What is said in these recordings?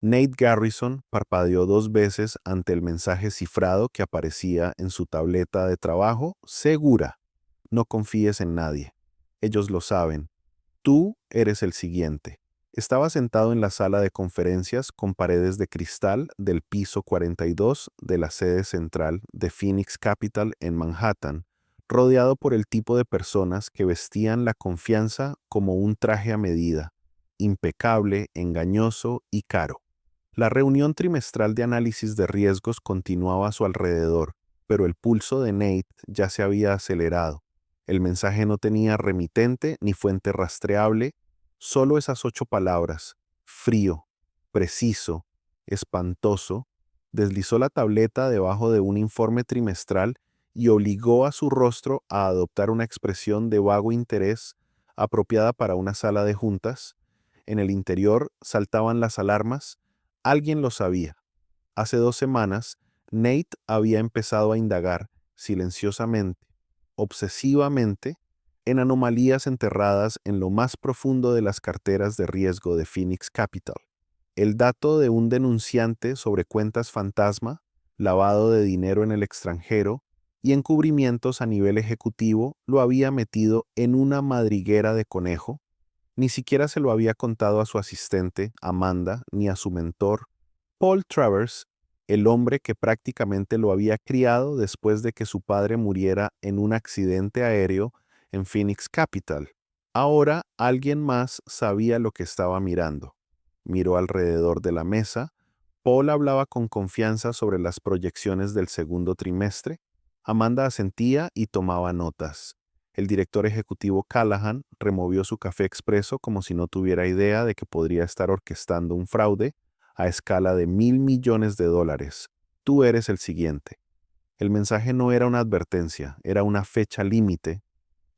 Nate Garrison parpadeó 2 veces ante el mensaje cifrado que aparecía en su tableta de trabajo. Segura. No confíes en nadie. Ellos lo saben. Tú eres el siguiente. Estaba sentado en la sala de conferencias con paredes de cristal del piso 42 de la sede central de Phoenix Capital en Manhattan, rodeado por el tipo de personas que vestían la confianza como un traje a medida, impecable, engañoso y caro. La reunión trimestral de análisis de riesgos continuaba a su alrededor, pero el pulso de Nate ya se había acelerado. El mensaje no tenía remitente ni fuente rastreable, solo esas 8 palabras: frío, preciso, espantoso. Deslizó la tableta debajo de un informe trimestral y obligó a su rostro a adoptar una expresión de vago interés apropiada para una sala de juntas. En el interior saltaban las alarmas. Alguien lo sabía. Hace 2 semanas, Nate había empezado a indagar silenciosamente, obsesivamente, en anomalías enterradas en lo más profundo de las carteras de riesgo de Phoenix Capital. El dato de un denunciante sobre cuentas fantasma, lavado de dinero en el extranjero y encubrimientos a nivel ejecutivo lo había metido en una madriguera de conejo. Ni siquiera se lo había contado a su asistente, Amanda, ni a su mentor, Paul Travers, el hombre que prácticamente lo había criado después de que su padre muriera en un accidente aéreo en Phoenix Capital. Ahora alguien más sabía lo que estaba mirando. Miró alrededor de la mesa. Paul hablaba con confianza sobre las proyecciones del segundo trimestre. Amanda asentía y tomaba notas. El director ejecutivo Callahan removió su café expreso como si no tuviera idea de que podría estar orquestando un fraude a escala de $1.000 millones. Tú eres el siguiente. El mensaje no era una advertencia, era una fecha límite.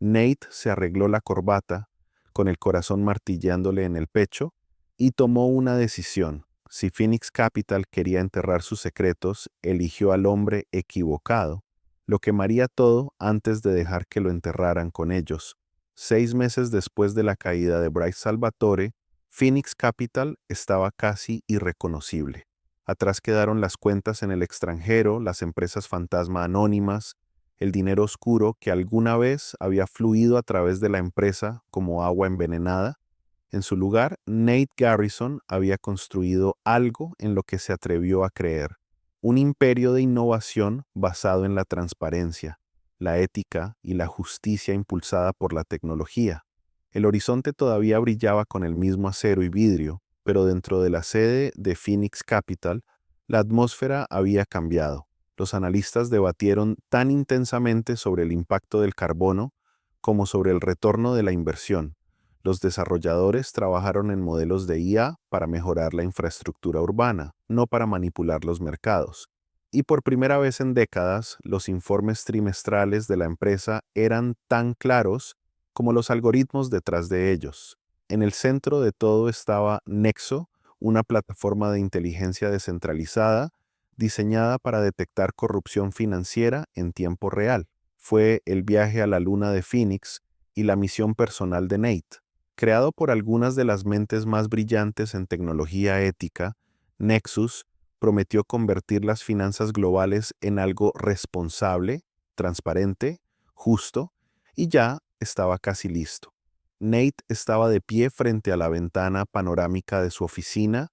Nate se arregló la corbata, con el corazón martilleándole en el pecho, y tomó una decisión. Si Phoenix Capital quería enterrar sus secretos, eligió al hombre equivocado. Lo quemaría todo antes de dejar que lo enterraran con ellos. 6 meses después de la caída de Bryce Salvatore, Phoenix Capital estaba casi irreconocible. Atrás quedaron las cuentas en el extranjero, las empresas fantasma anónimas, el dinero oscuro que alguna vez había fluido a través de la empresa como agua envenenada. En su lugar, Nate Garrison había construido algo en lo que se atrevió a creer: un imperio de innovación basado en la transparencia, la ética y la justicia impulsada por la tecnología. El horizonte todavía brillaba con el mismo acero y vidrio, pero dentro de la sede de Phoenix Capital, la atmósfera había cambiado. Los analistas debatieron tan intensamente sobre el impacto del carbono como sobre el retorno de la inversión. Los desarrolladores trabajaron en modelos de IA para mejorar la infraestructura urbana, no para manipular los mercados. Y por primera vez en décadas, los informes trimestrales de la empresa eran tan claros como los algoritmos detrás de ellos. En el centro de todo estaba Nexo, una plataforma de inteligencia descentralizada diseñada para detectar corrupción financiera en tiempo real. Fue el viaje a la luna de Phoenix y la misión personal de Nate. Creado por algunas de las mentes más brillantes en tecnología ética, Nexus prometió convertir las finanzas globales en algo responsable, transparente, justo, y ya estaba casi listo. Nate estaba de pie frente a la ventana panorámica de su oficina,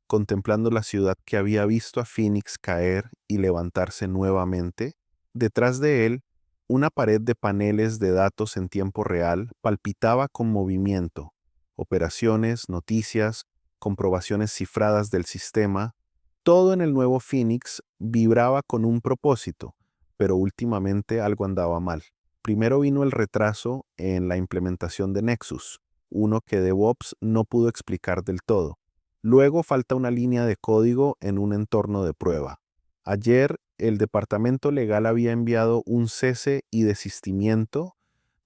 contemplando la ciudad que había visto a Phoenix caer y levantarse nuevamente. Detrás de él, una pared de paneles de datos en tiempo real palpitaba con movimiento. Operaciones, noticias, comprobaciones cifradas del sistema. Todo en el nuevo Phoenix vibraba con un propósito, pero últimamente algo andaba mal. Primero vino el retraso en la implementación de Nexus, uno que DevOps no pudo explicar del todo. Luego falta una línea de código en un entorno de prueba. Ayer, el departamento legal había enviado un cese y desistimiento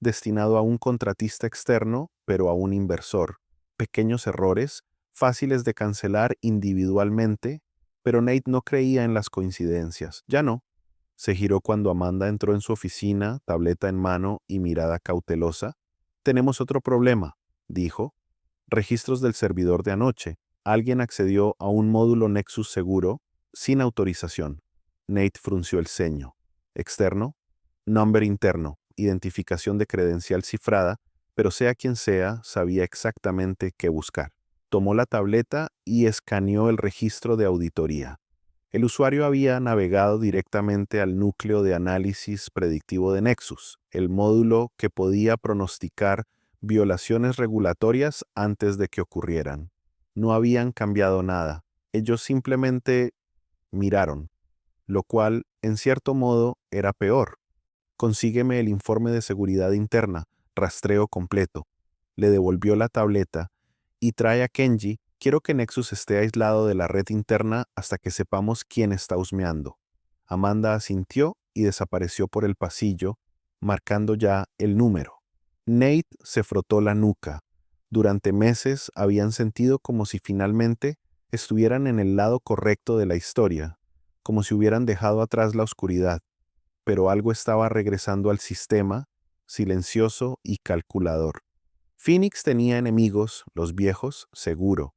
destinado a un contratista externo, pero a un inversor. Pequeños errores, fáciles de cancelar individualmente, pero Nate no creía en las coincidencias. Ya no. Se giró cuando Amanda entró en su oficina, tableta en mano y mirada cautelosa. «Tenemos otro problema», dijo. «Registros del servidor de anoche. Alguien accedió a un módulo Nexus seguro sin autorización. Nate frunció el ceño. Externo, number interno, identificación de credencial cifrada, pero sea quien sea, sabía exactamente qué buscar. Tomó la tableta y escaneó el registro de auditoría. El usuario había navegado directamente al núcleo de análisis predictivo de Nexus, el módulo que podía pronosticar violaciones regulatorias antes de que ocurrieran. No habían cambiado nada. Ellos simplemente miraron, lo cual, en cierto modo, era peor. Consígueme el informe de seguridad interna, rastreo completo. Le devolvió la tableta y trae a Kenji. Quiero que Nexus esté aislado de la red interna hasta que sepamos quién está husmeando. Amanda asintió y desapareció por el pasillo, marcando ya el número. Nate se frotó la nuca. Durante meses habían sentido como si finalmente estuvieran en el lado correcto de la historia, como si hubieran dejado atrás la oscuridad, pero algo estaba regresando al sistema, silencioso y calculador. Phoenix tenía enemigos, los viejos, seguro,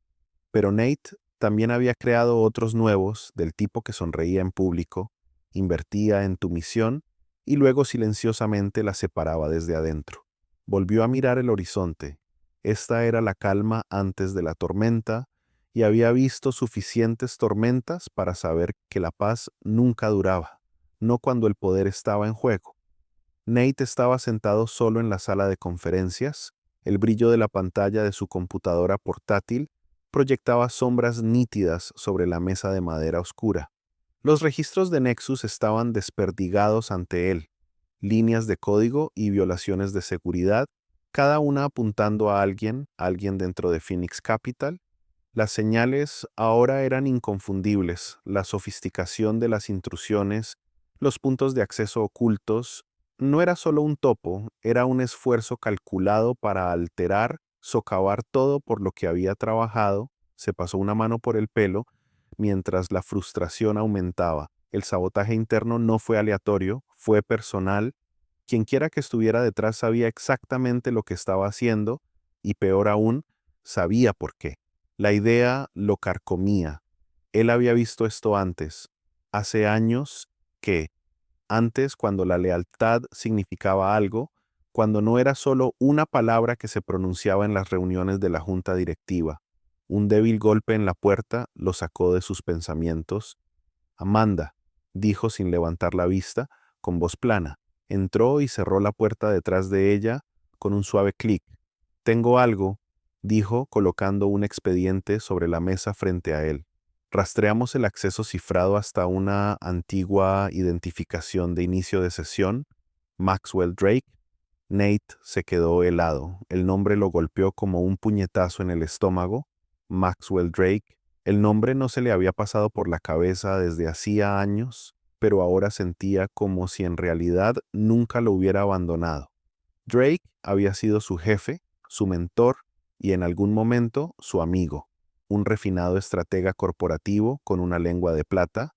pero Nate también había creado otros nuevos del tipo que sonreía en público, invertía en tu misión y luego silenciosamente la separaba desde adentro. Volvió a mirar el horizonte. Esta era la calma antes de la tormenta, y había visto suficientes tormentas para saber que la paz nunca duraba, no cuando el poder estaba en juego. Nate estaba sentado solo en la sala de conferencias. El brillo de la pantalla de su computadora portátil proyectaba sombras nítidas sobre la mesa de madera oscura. Los registros de Nexus estaban desperdigados ante él, líneas de código y violaciones de seguridad, cada una apuntando a alguien dentro de Phoenix Capital. Las señales ahora eran inconfundibles, la sofisticación de las intrusiones, los puntos de acceso ocultos. No era solo un topo, era un esfuerzo calculado para alterar, socavar todo por lo que había trabajado. Se pasó una mano por el pelo, mientras la frustración aumentaba. El sabotaje interno no fue aleatorio, fue personal. Quienquiera que estuviera detrás sabía exactamente lo que estaba haciendo y, peor aún, sabía por qué. La idea lo carcomía. Él había visto esto antes, hace años, antes, cuando la lealtad significaba algo, cuando no era solo una palabra que se pronunciaba en las reuniones de la junta directiva. Un débil golpe en la puerta lo sacó de sus pensamientos. Amanda, dijo sin levantar la vista, con voz plana. Entró y cerró la puerta detrás de ella con un suave clic. Tengo algo, dijo, colocando un expediente sobre la mesa frente a él. Rastreamos el acceso cifrado hasta una antigua identificación de inicio de sesión, Maxwell Drake. Nate se quedó helado. El nombre lo golpeó como un puñetazo en el estómago. Maxwell Drake. El nombre no se le había pasado por la cabeza desde hacía años, pero ahora sentía como si en realidad nunca lo hubiera abandonado. Drake había sido su jefe, su mentor y en algún momento su amigo. Un refinado estratega corporativo con una lengua de plata.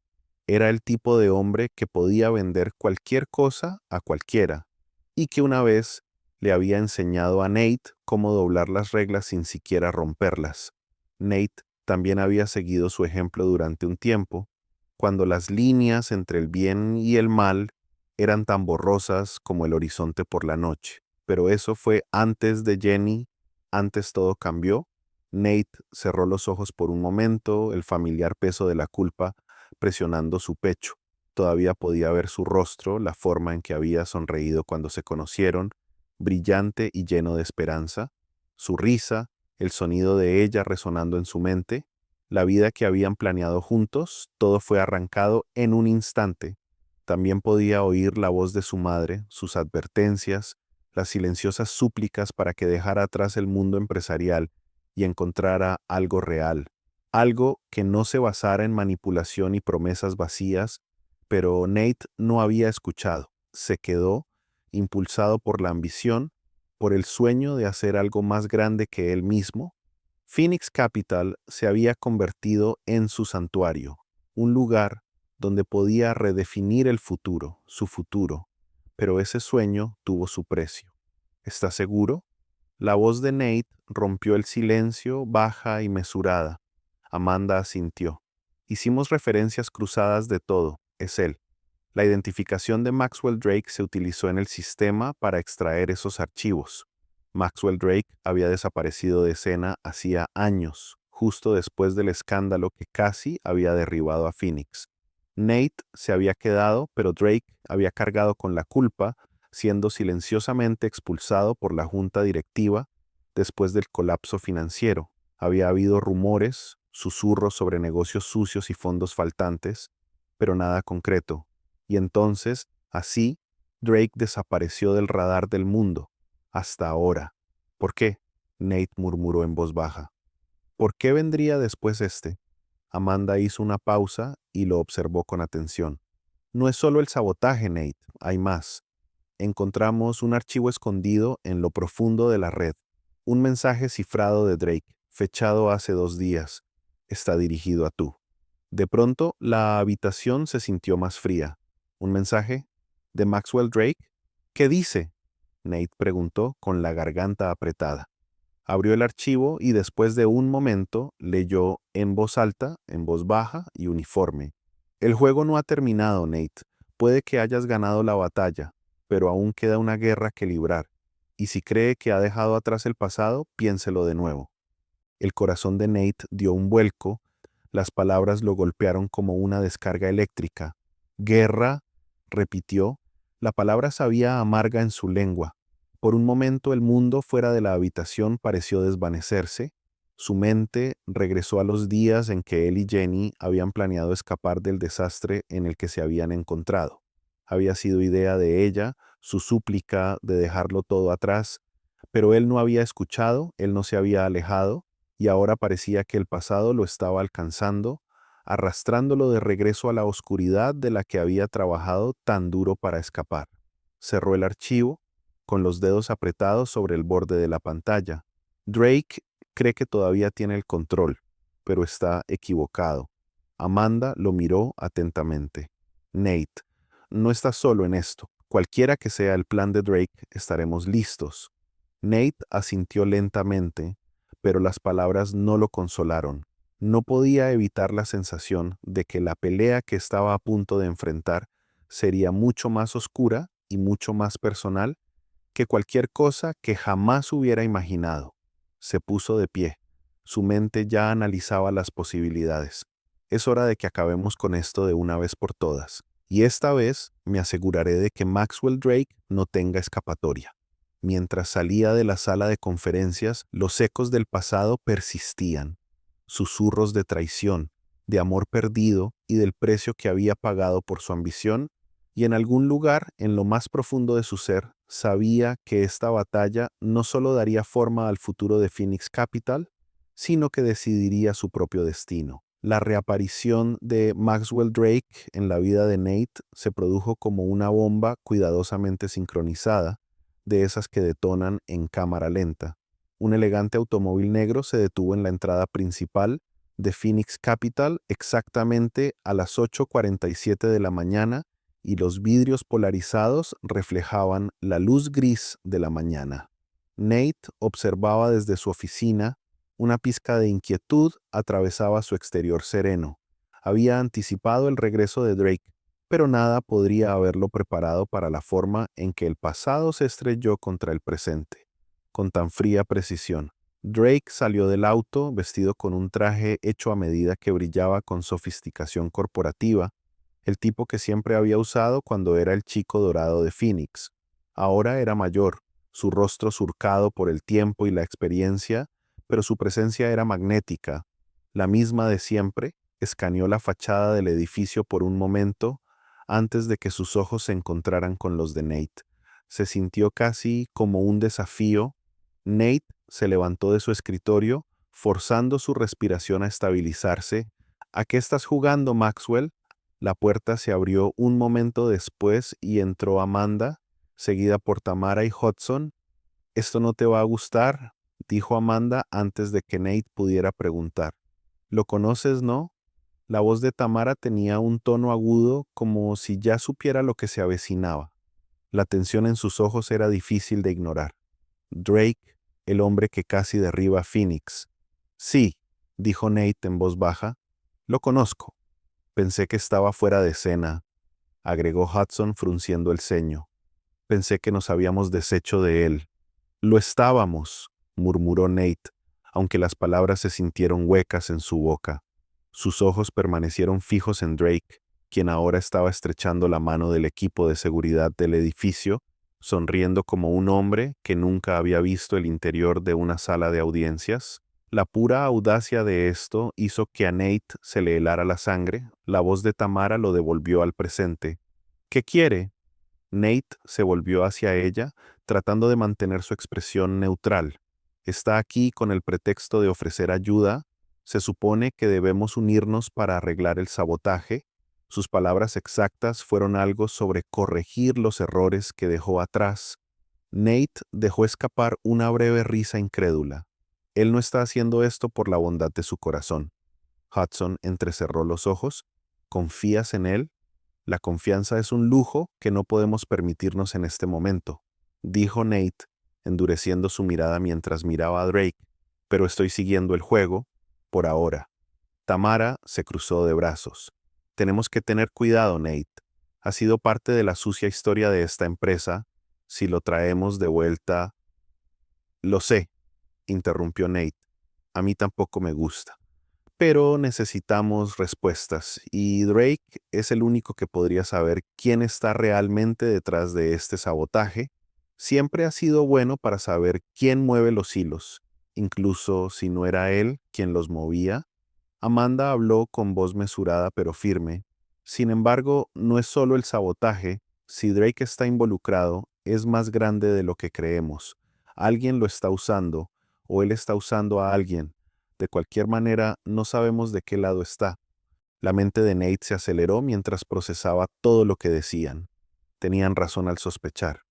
Era el tipo de hombre que podía vender cualquier cosa a cualquiera y que una vez le había enseñado a Nate cómo doblar las reglas sin siquiera romperlas. Nate también había seguido su ejemplo durante un tiempo, cuando las líneas entre el bien y el mal eran tan borrosas como el horizonte por la noche. Pero eso fue antes de Jenny, antes todo cambió. Nate cerró los ojos por un momento, el familiar peso de la culpa presionando su pecho. Todavía podía ver su rostro, la forma en que había sonreído cuando se conocieron, brillante y lleno de esperanza, su risa, el sonido de ella resonando en su mente, la vida que habían planeado juntos. Todo fue arrancado en un instante. También podía oír la voz de su madre, sus advertencias, las silenciosas súplicas para que dejara atrás el mundo empresarial y encontrara algo real, algo que no se basara en manipulación y promesas vacías. Pero Nate no había escuchado. Se quedó, impulsado por la ambición, por el sueño de hacer algo más grande que él mismo. Phoenix Capital se había convertido en su santuario, un lugar donde podía redefinir el futuro, su futuro. Pero ese sueño tuvo su precio. ¿Estás seguro? La voz de Nate rompió el silencio, baja y mesurada. Amanda asintió. Hicimos referencias cruzadas de todo. Es él. La identificación de Maxwell Drake se utilizó en el sistema para extraer esos archivos. Maxwell Drake había desaparecido de escena hacía años, justo después del escándalo que casi había derribado a Phoenix. Nate se había quedado, pero Drake había cargado con la culpa, siendo silenciosamente expulsado por la junta directiva después del colapso financiero. Había habido rumores, susurros sobre negocios sucios y fondos faltantes, pero nada concreto. Y entonces, así, Drake desapareció del radar del mundo, hasta ahora. ¿Por qué? Nate murmuró en voz baja. ¿Por qué vendría después este? Amanda hizo una pausa y lo observó con atención. No es solo el sabotaje, Nate, hay más. Encontramos un archivo escondido en lo profundo de la red. Un mensaje cifrado de Drake, fechado hace 2 días. Está dirigido a tú. De pronto, la habitación se sintió más fría. ¿Un mensaje? ¿De Maxwell Drake? ¿Qué dice? Nate preguntó con la garganta apretada. Abrió el archivo y después de un momento leyó en voz alta, en voz baja y uniforme. El juego no ha terminado, Nate. Puede que hayas ganado la batalla, pero aún queda una guerra que librar. Y si cree que ha dejado atrás el pasado, piénselo de nuevo. El corazón de Nate dio un vuelco, las palabras lo golpearon como una descarga eléctrica. Guerra, repitió, la palabra sabía amarga en su lengua. Por un momento el mundo fuera de la habitación pareció desvanecerse. Su mente regresó a los días en que él y Jenny habían planeado escapar del desastre en el que se habían encontrado. Había sido idea de ella, su súplica de dejarlo todo atrás, pero él no había escuchado, él no se había alejado, y ahora parecía que el pasado lo estaba alcanzando, arrastrándolo de regreso a la oscuridad de la que había trabajado tan duro para escapar. Cerró el archivo, con los dedos apretados sobre el borde de la pantalla. Drake cree que todavía tiene el control, pero está equivocado. Amanda lo miró atentamente. Nate, no estás solo en esto. Cualquiera que sea el plan de Drake, estaremos listos. Nate asintió lentamente, pero las palabras no lo consolaron. No podía evitar la sensación de que la pelea que estaba a punto de enfrentar sería mucho más oscura y mucho más personal que cualquier cosa que jamás hubiera imaginado. Se puso de pie. Su mente ya analizaba las posibilidades. Es hora de que acabemos con esto de una vez por todas. Y esta vez me aseguraré de que Maxwell Drake no tenga escapatoria. Mientras salía de la sala de conferencias, los ecos del pasado persistían. Susurros de traición, de amor perdido y del precio que había pagado por su ambición, y en algún lugar, en lo más profundo de su ser, sabía que esta batalla no solo daría forma al futuro de Phoenix Capital, sino que decidiría su propio destino. La reaparición de Maxwell Drake en la vida de Nate se produjo como una bomba cuidadosamente sincronizada, de esas que detonan en cámara lenta. Un elegante automóvil negro se detuvo en la entrada principal de Phoenix Capital exactamente a las 8:47 de la mañana y los vidrios polarizados reflejaban la luz gris de la mañana. Nate observaba desde su oficina. Una pizca de inquietud atravesaba su exterior sereno. Había anticipado el regreso de Drake, pero nada podría haberlo preparado para la forma en que el pasado se estrelló contra el presente, con tan fría precisión. Drake salió del auto vestido con un traje hecho a medida que brillaba con sofisticación corporativa, el tipo que siempre había usado cuando era el chico dorado de Phoenix. Ahora era mayor, su rostro surcado por el tiempo y la experiencia, pero su presencia era magnética, la misma de siempre. Escaneó la fachada del edificio por un momento antes de que sus ojos se encontraran con los de Nate. Se sintió casi como un desafío. Nate se levantó de su escritorio, forzando su respiración a estabilizarse. ¿A qué estás jugando, Maxwell? La puerta se abrió un momento después y entró Amanda, seguida por Tamara y Hudson. «Esto no te va a gustar», dijo Amanda antes de que Nate pudiera preguntar. «¿Lo conoces, no?» La voz de Tamara tenía un tono agudo, como si ya supiera lo que se avecinaba. La tensión en sus ojos era difícil de ignorar. «Drake, el hombre que casi derriba a Phoenix». «Sí», dijo Nate en voz baja. Lo conozco. Pensé que estaba fuera de escena, agregó Hudson frunciendo el ceño. Pensé que nos habíamos deshecho de él. Lo estábamos, murmuró Nate, aunque las palabras se sintieron huecas en su boca. Sus ojos permanecieron fijos en Drake, quien ahora estaba estrechando la mano del equipo de seguridad del edificio, sonriendo como un hombre que nunca había visto el interior de una sala de audiencias. La pura audacia de esto hizo que a Nate se le helara la sangre. La voz de Tamara lo devolvió al presente. ¿Qué quiere? Nate se volvió hacia ella, tratando de mantener su expresión neutral. Está aquí con el pretexto de ofrecer ayuda. Se supone que debemos unirnos para arreglar el sabotaje. Sus palabras exactas fueron algo sobre corregir los errores que dejó atrás. Nate dejó escapar una breve risa incrédula. Él no está haciendo esto por la bondad de su corazón. Hudson entrecerró los ojos. ¿Confías en él? La confianza es un lujo que no podemos permitirnos en este momento, dijo Nate, endureciendo su mirada mientras miraba a Drake, pero estoy siguiendo el juego, por ahora. Tamara se cruzó de brazos. Tenemos que tener cuidado, Nate. Ha sido parte de la sucia historia de esta empresa. Si lo traemos de vuelta... Lo sé, interrumpió Nate. A mí tampoco me gusta. Pero necesitamos respuestas, y Drake es el único que podría saber quién está realmente detrás de este sabotaje. Siempre ha sido bueno para saber quién mueve los hilos, incluso si no era él quien los movía. Amanda habló con voz mesurada pero firme. Sin embargo, no es solo el sabotaje. Si Drake está involucrado, es más grande de lo que creemos. Alguien lo está usando, o él está usando a alguien. De cualquier manera, no sabemos de qué lado está. La mente de Nate se aceleró mientras procesaba todo lo que decían. Tenían razón al sospechar.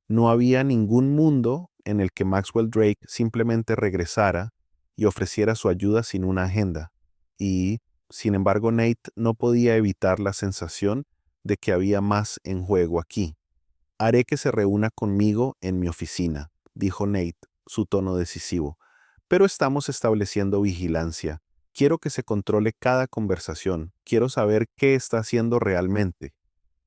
No había ningún mundo en el que Maxwell Drake simplemente regresara y ofreciera su ayuda sin una agenda. Y, sin embargo, Nate no podía evitar la sensación de que había más en juego aquí. Haré que se reúna conmigo en mi oficina, dijo Nate, su tono decisivo. Pero estamos estableciendo vigilancia. Quiero que se controle cada conversación. Quiero saber qué está haciendo realmente.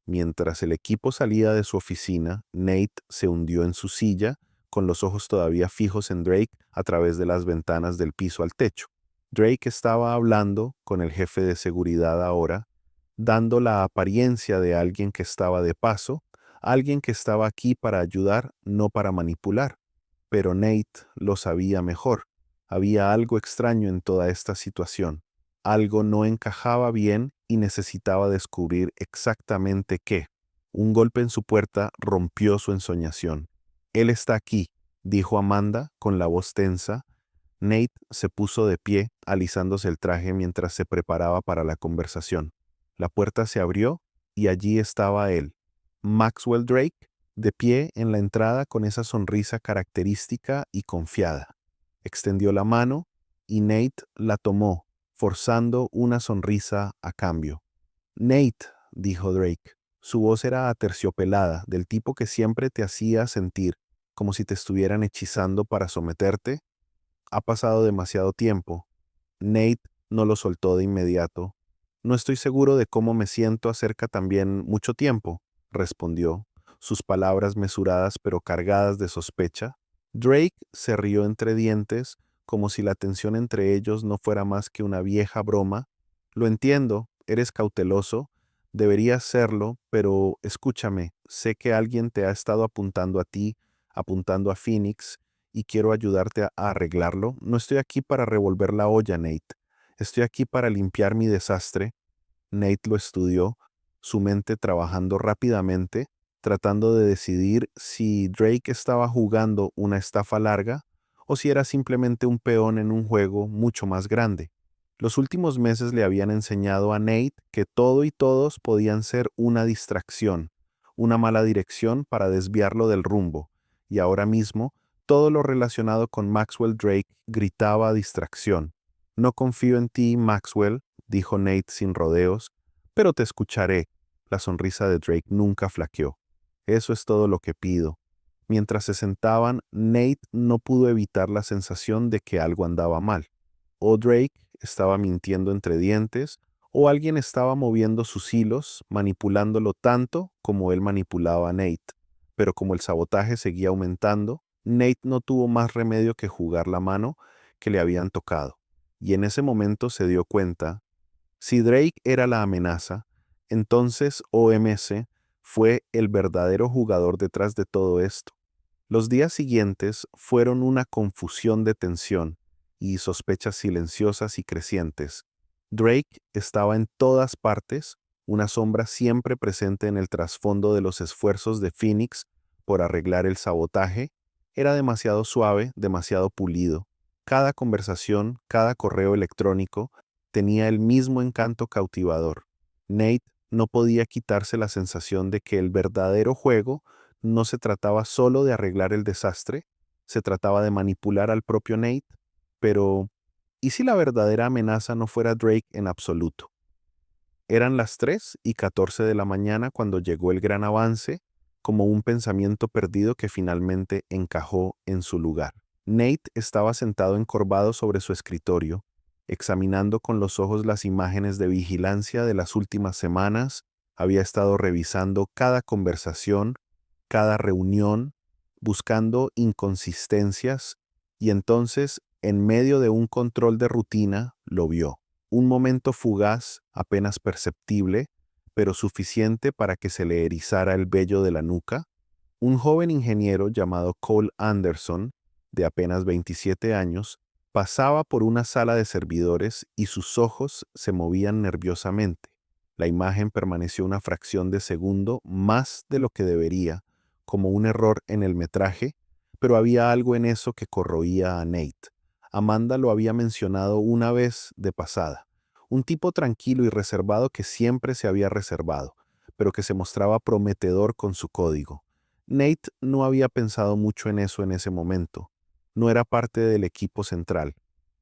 Mientras el equipo salía de su oficina, Nate se hundió en su silla, con los ojos todavía fijos en Drake a través de las ventanas del piso al techo. Drake estaba hablando con el jefe de seguridad ahora, dando la apariencia de alguien que estaba de paso, alguien que estaba aquí para ayudar, no para manipular. Pero Nate lo sabía mejor. Había algo extraño en toda esta situación. Algo no encajaba bien y necesitaba descubrir exactamente qué. Un golpe en su puerta rompió su ensoñación. Él está aquí, dijo Amanda con la voz tensa. Nate se puso de pie, alisándose el traje mientras se preparaba para la conversación. La puerta se abrió y allí estaba él, Maxwell Drake, de pie en la entrada con esa sonrisa característica y confiada. Extendió la mano y Nate la tomó, forzando una sonrisa a cambio. Nate, dijo Drake. Su voz era aterciopelada, del tipo que siempre te hacía sentir como si te estuvieran hechizando para someterte. Ha pasado demasiado tiempo. Nate no lo soltó de inmediato. No estoy seguro de cómo me siento acerca también mucho tiempo, respondió, sus palabras mesuradas pero cargadas de sospecha. Drake se rió entre dientes, como si la tensión entre ellos no fuera más que una vieja broma. Lo entiendo, eres cauteloso, deberías serlo, pero escúchame, sé que alguien te ha estado apuntando a ti, apuntando a Phoenix, y quiero ayudarte a arreglarlo. No estoy aquí para revolver la olla, Nate. Estoy aquí para limpiar mi desastre. Nate lo estudió, su mente trabajando rápidamente, tratando de decidir si Drake estaba jugando una estafa larga o si era simplemente un peón en un juego mucho más grande. Los últimos meses le habían enseñado a Nate que todo y todos podían ser una distracción, una mala dirección para desviarlo del rumbo, y ahora mismo todo lo relacionado con Maxwell Drake gritaba distracción. No confío en ti, Maxwell, dijo Nate sin rodeos, pero te escucharé. La sonrisa de Drake nunca flaqueó. Eso es todo lo que pido. Mientras se sentaban, Nate no pudo evitar la sensación de que algo andaba mal. O Drake estaba mintiendo entre dientes o alguien estaba moviendo sus hilos, manipulándolo tanto como él manipulaba a Nate. Pero como el sabotaje seguía aumentando, Nate no tuvo más remedio que jugar la mano que le habían tocado. Y en ese momento se dio cuenta, si Drake era la amenaza, entonces OMS fue el verdadero jugador detrás de todo esto. Los días siguientes fueron una confusión de tensión y sospechas silenciosas y crecientes. Drake estaba en todas partes, una sombra siempre presente en el trasfondo de los esfuerzos de Phoenix por arreglar el sabotaje. Era demasiado suave, demasiado pulido. Cada conversación, cada correo electrónico tenía el mismo encanto cautivador. Nate no podía quitarse la sensación de que el verdadero juego no se trataba solo de arreglar el desastre, se trataba de manipular al propio Nate, pero ¿y si la verdadera amenaza no fuera Drake en absoluto? Eran las 3:14 de la mañana cuando llegó el gran avance, como un pensamiento perdido que finalmente encajó en su lugar. Nate estaba sentado encorvado sobre su escritorio, examinando con los ojos las imágenes de vigilancia de las últimas semanas. Había estado revisando cada conversación, cada reunión, buscando inconsistencias, y entonces, en medio de un control de rutina, lo vio. Un momento fugaz, apenas perceptible, pero suficiente para que se le erizara el vello de la nuca. Un joven ingeniero llamado Cole Anderson, de apenas 27 años, pasaba por una sala de servidores y sus ojos se movían nerviosamente. La imagen permaneció una fracción de segundo más de lo que debería, como un error en el metraje, pero había algo en eso que corroía a Nate. Amanda lo había mencionado una vez de pasada. Un tipo tranquilo y reservado que siempre se había reservado, pero que se mostraba prometedor con su código. Nate no había pensado mucho en eso en ese momento. No era parte del equipo central.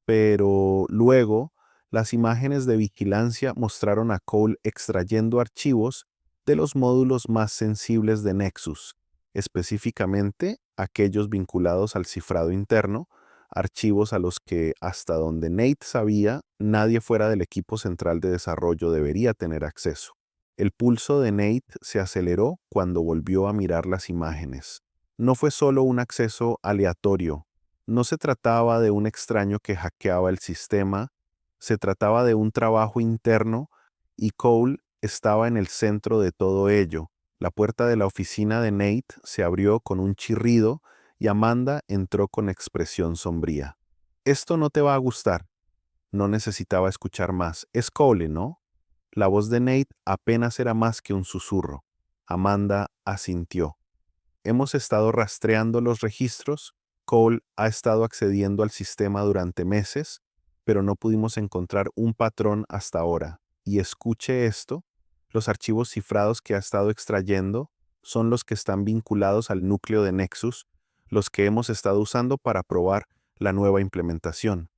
Pero luego, las imágenes de vigilancia mostraron a Cole extrayendo archivos de los módulos más sensibles de Nexus, específicamente aquellos vinculados al cifrado interno, archivos a los que, hasta donde Nate sabía, nadie fuera del equipo central de desarrollo debería tener acceso. El pulso de Nate se aceleró cuando volvió a mirar las imágenes. No fue solo un acceso aleatorio. No se trataba de un extraño que hackeaba el sistema, se trataba de un trabajo interno y Cole estaba en el centro de todo ello. La puerta de la oficina de Nate se abrió con un chirrido y Amanda entró con expresión sombría. Esto no te va a gustar. No necesitaba escuchar más. Es Cole, ¿no? La voz de Nate apenas era más que un susurro. Amanda asintió. Hemos estado rastreando los registros. Cole ha estado accediendo al sistema durante meses, pero no pudimos encontrar un patrón hasta ahora. Y escuche esto, los archivos cifrados que ha estado extrayendo son los que están vinculados al núcleo de Nexus, los que hemos estado usando para probar la nueva implementación.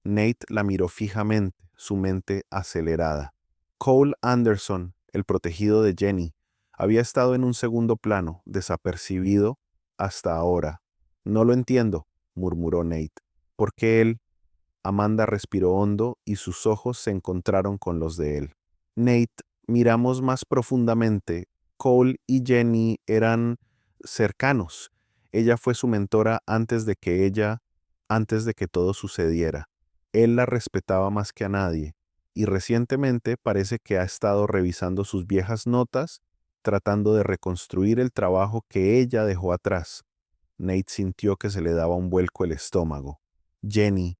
Nate la miró fijamente, su mente acelerada. Cole Anderson, el protegido de Jenny, había estado en un segundo plano, desapercibido hasta ahora. No lo entiendo, murmuró Nate. ¿Por qué él? Amanda respiró hondo y sus ojos se encontraron con los de él. Nate, miramos más profundamente. Cole y Jenny eran cercanos. Ella fue su mentora antes de que todo sucediera. Él la respetaba más que a nadie, y recientemente parece que ha estado revisando sus viejas notas, tratando de reconstruir el trabajo que ella dejó atrás. Nate sintió que se le daba un vuelco el estómago. Jenny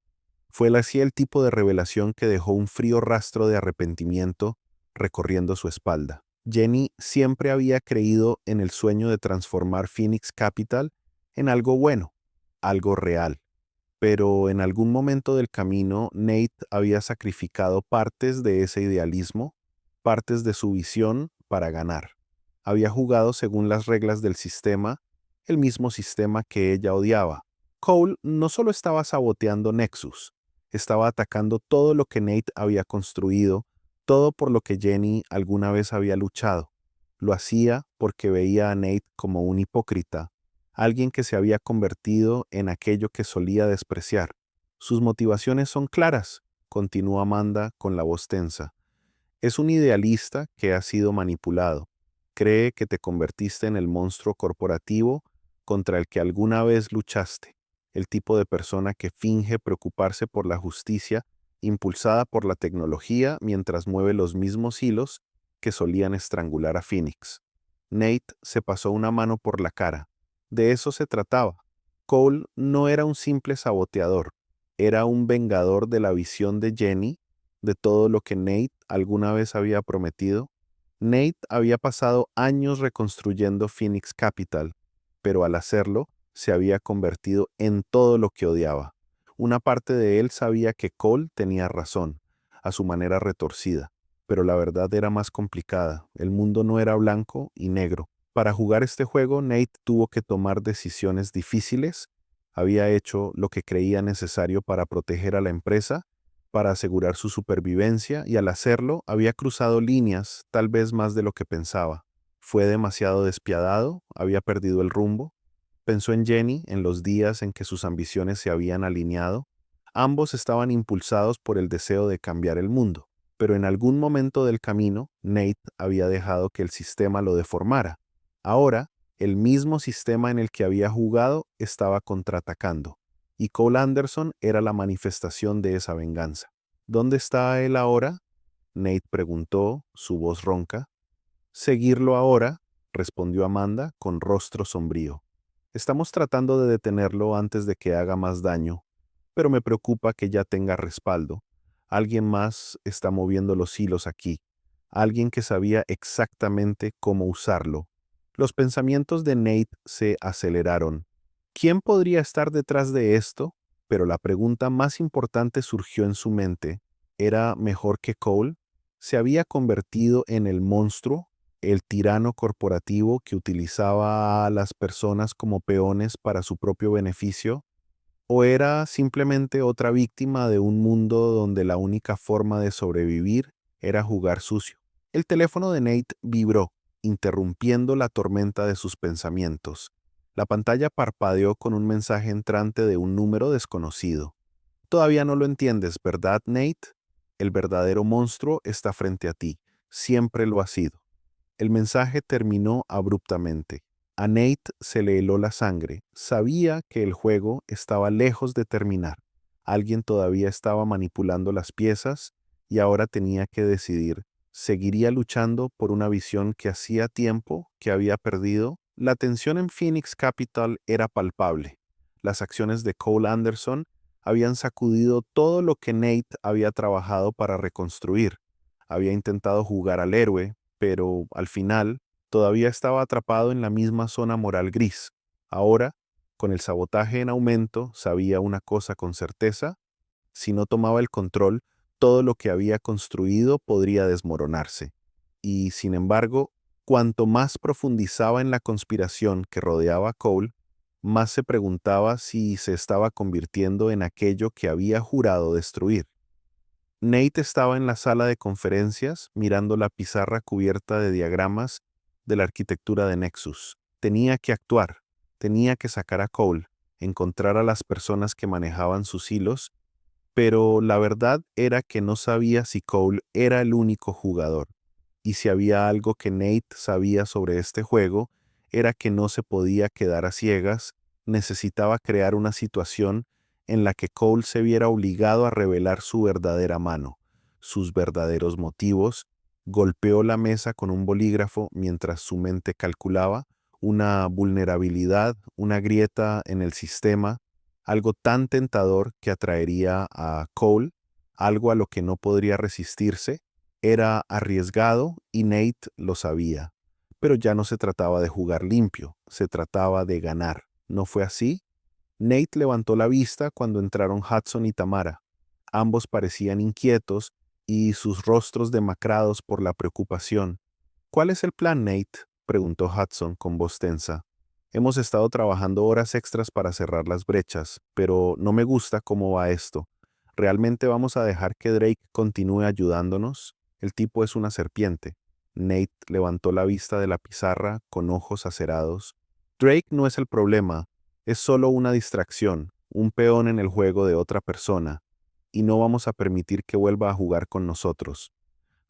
fue así el tipo de revelación que dejó un frío rastro de arrepentimiento recorriendo su espalda. Jenny siempre había creído en el sueño de transformar Phoenix Capital en algo bueno, algo real. Pero en algún momento del camino, Nate había sacrificado partes de ese idealismo, partes de su visión para ganar. Había jugado según las reglas del sistema, el mismo sistema que ella odiaba. Cole no solo estaba saboteando Nexus, estaba atacando todo lo que Nate había construido, todo por lo que Jenny alguna vez había luchado. Lo hacía porque veía a Nate como un hipócrita, alguien que se había convertido en aquello que solía despreciar. Sus motivaciones son claras, continuó Amanda con la voz tensa. Es un idealista que ha sido manipulado. Cree que te convertiste en el monstruo corporativo contra el que alguna vez luchaste, el tipo de persona que finge preocuparse por la justicia impulsada por la tecnología mientras mueve los mismos hilos que solían estrangular a Phoenix. Nate se pasó una mano por la cara. De eso se trataba. Cole no era un simple saboteador, era un vengador de la visión de Jenny, de todo lo que Nate alguna vez había prometido. Nate había pasado años reconstruyendo Phoenix Capital, pero al hacerlo se había convertido en todo lo que odiaba. Una parte de él sabía que Cole tenía razón, a su manera retorcida, pero la verdad era más complicada. El mundo no era blanco y negro. Para jugar este juego, Nate tuvo que tomar decisiones difíciles. Había hecho lo que creía necesario para proteger a la empresa, para asegurar su supervivencia, y al hacerlo había cruzado líneas, tal vez más de lo que pensaba. Fue demasiado despiadado, había perdido el rumbo. Pensó en Jenny, en los días en que sus ambiciones se habían alineado. Ambos estaban impulsados por el deseo de cambiar el mundo, pero en algún momento del camino, Nate había dejado que el sistema lo deformara. Ahora, el mismo sistema en el que había jugado estaba contraatacando, y Cole Anderson era la manifestación de esa venganza. ¿Dónde está él ahora?, Nate preguntó, su voz ronca. Seguirlo ahora, respondió Amanda con rostro sombrío. Estamos tratando de detenerlo antes de que haga más daño, pero me preocupa que ya tenga respaldo. Alguien más está moviendo los hilos aquí, alguien que sabía exactamente cómo usarlo. Los pensamientos de Nate se aceleraron. ¿Quién podría estar detrás de esto? Pero la pregunta más importante surgió en su mente. ¿Era mejor que Cole? ¿Se había convertido en el monstruo, el tirano corporativo que utilizaba a las personas como peones para su propio beneficio? ¿O era simplemente otra víctima de un mundo donde la única forma de sobrevivir era jugar sucio? El teléfono de Nate vibró, interrumpiendo la tormenta de sus pensamientos. La pantalla parpadeó con un mensaje entrante de un número desconocido. Todavía no lo entiendes, ¿verdad, Nate? El verdadero monstruo está frente a ti. Siempre lo ha sido. El mensaje terminó abruptamente. A Nate se le heló la sangre. Sabía que el juego estaba lejos de terminar. Alguien todavía estaba manipulando las piezas y ahora tenía que decidir. ¿Seguiría luchando por una visión que hacía tiempo que había perdido? La tensión en Phoenix Capital era palpable. Las acciones de Cole Anderson habían sacudido todo lo que Nate había trabajado para reconstruir. Había intentado jugar al héroe, pero al final todavía estaba atrapado en la misma zona moral gris. Ahora, con el sabotaje en aumento, sabía una cosa con certeza: si no tomaba el control, todo lo que había construido podría desmoronarse. Y, sin embargo, cuanto más profundizaba en la conspiración que rodeaba a Cole, más se preguntaba si se estaba convirtiendo en aquello que había jurado destruir. Nate estaba en la sala de conferencias mirando la pizarra cubierta de diagramas de la arquitectura de Nexus. Tenía que actuar, tenía que sacar a Cole, encontrar a las personas que manejaban sus hilos, pero la verdad era que no sabía si Cole era el único jugador. Y si había algo que Nate sabía sobre este juego, era que no se podía quedar a ciegas. Necesitaba crear una situación en la que Cole se viera obligado a revelar su verdadera mano, sus verdaderos motivos. Golpeó la mesa con un bolígrafo mientras su mente calculaba una vulnerabilidad, una grieta en el sistema, algo tan tentador que atraería a Cole, algo a lo que no podría resistirse. Era arriesgado y Nate lo sabía, pero ya no se trataba de jugar limpio, se trataba de ganar. ¿No fue así? Nate levantó la vista cuando entraron Hudson y Tamara. Ambos parecían inquietos y sus rostros demacrados por la preocupación. ¿Cuál es el plan, Nate?, preguntó Hudson con voz tensa. Hemos estado trabajando horas extras para cerrar las brechas, pero no me gusta cómo va esto. ¿Realmente vamos a dejar que Drake continúe ayudándonos? El tipo es una serpiente. Nate levantó la vista de la pizarra con ojos acerados. Drake no es el problema, es solo una distracción, un peón en el juego de otra persona. y no vamos a permitir que vuelva a jugar con nosotros.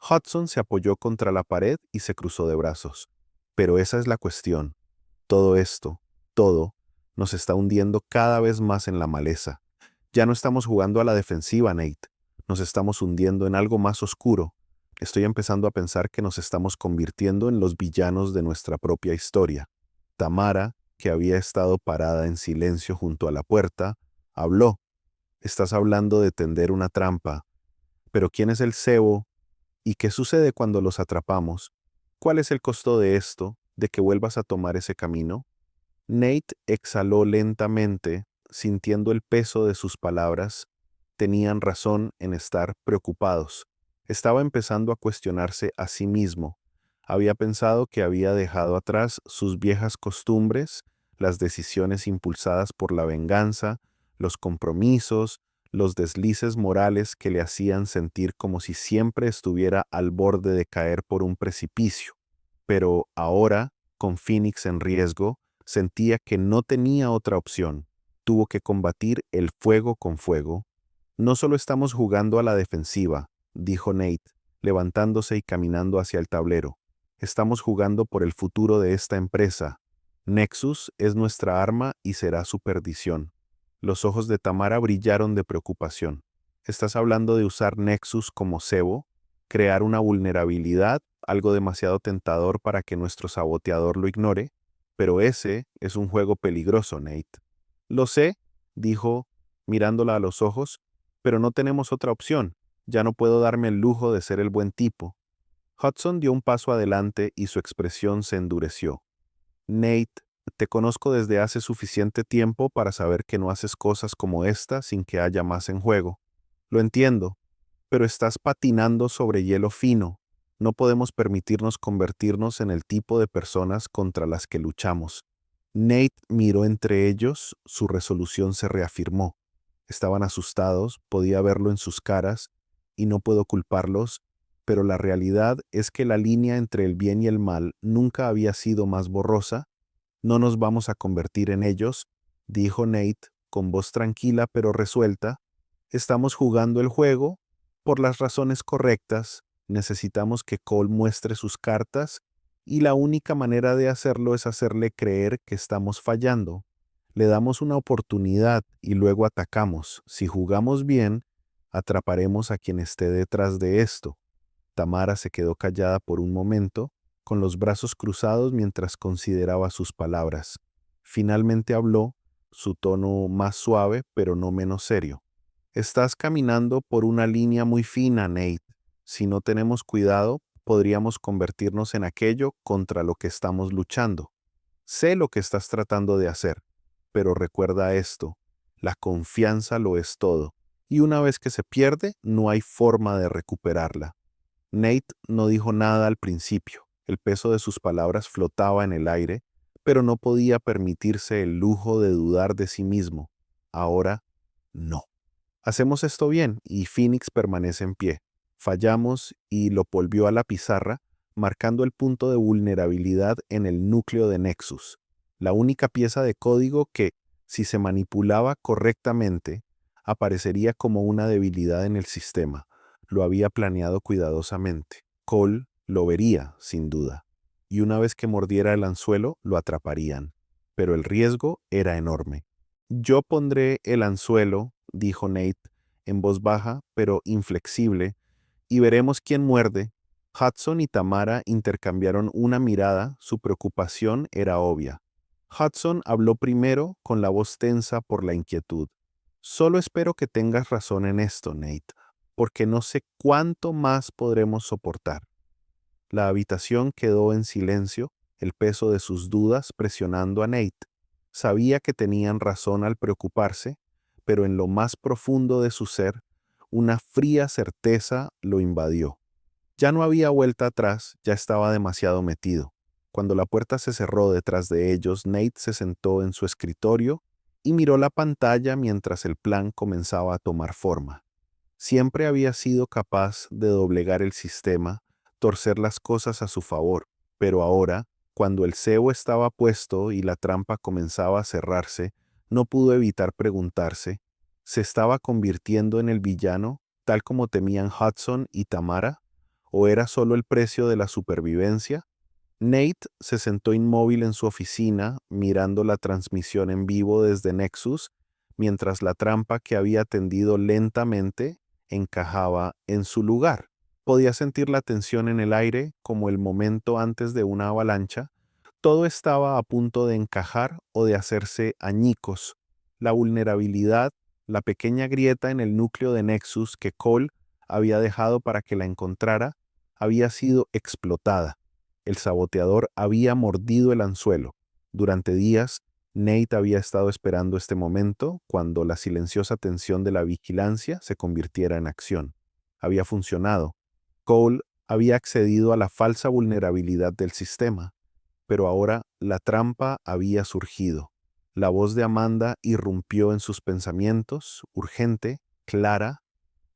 Hudson se apoyó contra la pared y se cruzó de brazos. Pero esa es la cuestión. Todo esto, todo, nos está hundiendo cada vez más en la maleza. Ya no estamos jugando a la defensiva, Nate. Nos estamos hundiendo en algo más oscuro. Estoy empezando a pensar que nos estamos convirtiendo en los villanos de nuestra propia historia. Tamara, que había estado parada en silencio junto a la puerta, habló. Estás hablando de tender una trampa. Pero ¿quién es el cebo? ¿Y qué sucede cuando los atrapamos? ¿Cuál es el costo de esto, de que vuelvas a tomar ese camino? Nate exhaló lentamente, sintiendo el peso de sus palabras. Tenían razón en estar preocupados. Estaba empezando a cuestionarse a sí mismo. Había pensado que había dejado atrás sus viejas costumbres, las decisiones impulsadas por la venganza, los compromisos, los deslices morales que le hacían sentir como si siempre estuviera al borde de caer por un precipicio. Pero ahora, con Phoenix en riesgo, sentía que no tenía otra opción. Tuvo que combatir el fuego con fuego. No solo estamos jugando a la defensiva, dijo Nate, levantándose y caminando hacia el tablero. Estamos jugando por el futuro de esta empresa. Nexus es nuestra arma y será su perdición. Los ojos de Tamara brillaron de preocupación. ¿Estás hablando de usar Nexus como cebo? ¿Crear una vulnerabilidad, algo demasiado tentador para que nuestro saboteador lo ignore? Pero ese es un juego peligroso, Nate. Lo sé, dijo, mirándola a los ojos, pero no tenemos otra opción. Ya no puedo darme el lujo de ser el buen tipo. Hudson dio un paso adelante y su expresión se endureció. Nate, te conozco desde hace suficiente tiempo para saber que no haces cosas como esta sin que haya más en juego. Lo entiendo, pero estás patinando sobre hielo fino. No podemos permitirnos convertirnos en el tipo de personas contra las que luchamos. Nate miró entre ellos, su resolución se reafirmó. Estaban asustados, podía verlo en sus caras, y no puedo culparlos, pero la realidad es que la línea entre el bien y el mal nunca había sido más borrosa. No nos vamos a convertir en ellos, dijo Nate, con voz tranquila pero resuelta. Estamos jugando el juego por las razones correctas. Necesitamos que Cole muestre sus cartas y la única manera de hacerlo es hacerle creer que estamos fallando. Le damos una oportunidad y luego atacamos. Si jugamos bien, atraparemos a quien esté detrás de esto. Tamara se quedó callada por un momento, con los brazos cruzados mientras consideraba sus palabras. Finalmente habló, su tono más suave pero no menos serio. Estás caminando por una línea muy fina, Nate. Si no tenemos cuidado, podríamos convertirnos en aquello contra lo que estamos luchando. Sé lo que estás tratando de hacer, pero recuerda esto, la confianza lo es todo, y una vez que se pierde, no hay forma de recuperarla. Nate no dijo nada al principio, el peso de sus palabras flotaba en el aire, pero no podía permitirse el lujo de dudar de sí mismo. Ahora, no. Hacemos esto bien y Phoenix permanece en pie. Fallamos y lo volvió a la pizarra, marcando el punto de vulnerabilidad en el núcleo de Nexus, la única pieza de código que, si se manipulaba correctamente, aparecería como una debilidad en el sistema. Lo había planeado cuidadosamente. Cole lo vería, sin duda, y una vez que mordiera el anzuelo, lo atraparían. Pero el riesgo era enorme. Yo pondré el anzuelo, dijo Nate, en voz baja pero inflexible, y veremos quién muerde. Hudson y Tamara intercambiaron una mirada, su preocupación era obvia. Hudson habló primero con la voz tensa por la inquietud. Solo espero que tengas razón en esto, Nate, porque no sé cuánto más podremos soportar. La habitación quedó en silencio, el peso de sus dudas presionando a Nate. Sabía que tenían razón al preocuparse, pero en lo más profundo de su ser, una fría certeza lo invadió. Ya no había vuelta atrás, ya estaba demasiado metido. Cuando la puerta se cerró detrás de ellos, Nate se sentó en su escritorio y miró la pantalla mientras el plan comenzaba a tomar forma. Siempre había sido capaz de doblegar el sistema, torcer las cosas a su favor, pero ahora, cuando el cebo estaba puesto y la trampa comenzaba a cerrarse, no pudo evitar preguntarse, ¿Se estaba convirtiendo en el villano, tal como temían Hudson y Tamara? ¿O era solo el precio de la supervivencia? Nate se sentó inmóvil en su oficina, mirando la transmisión en vivo desde Nexus, mientras la trampa que había tendido lentamente encajaba en su lugar. Podía sentir la tensión en el aire como el momento antes de una avalancha. Todo estaba a punto de encajar o de hacerse añicos. La vulnerabilidad, la pequeña grieta en el núcleo de Nexus que Cole había dejado para que la encontrara, había sido explotada. El saboteador había mordido el anzuelo. Durante días, Nate había estado esperando este momento cuando la silenciosa tensión de la vigilancia se convirtiera en acción. Había funcionado. Cole había accedido a la falsa vulnerabilidad del sistema, pero ahora la trampa había surgido. La voz de Amanda irrumpió en sus pensamientos, urgente, clara.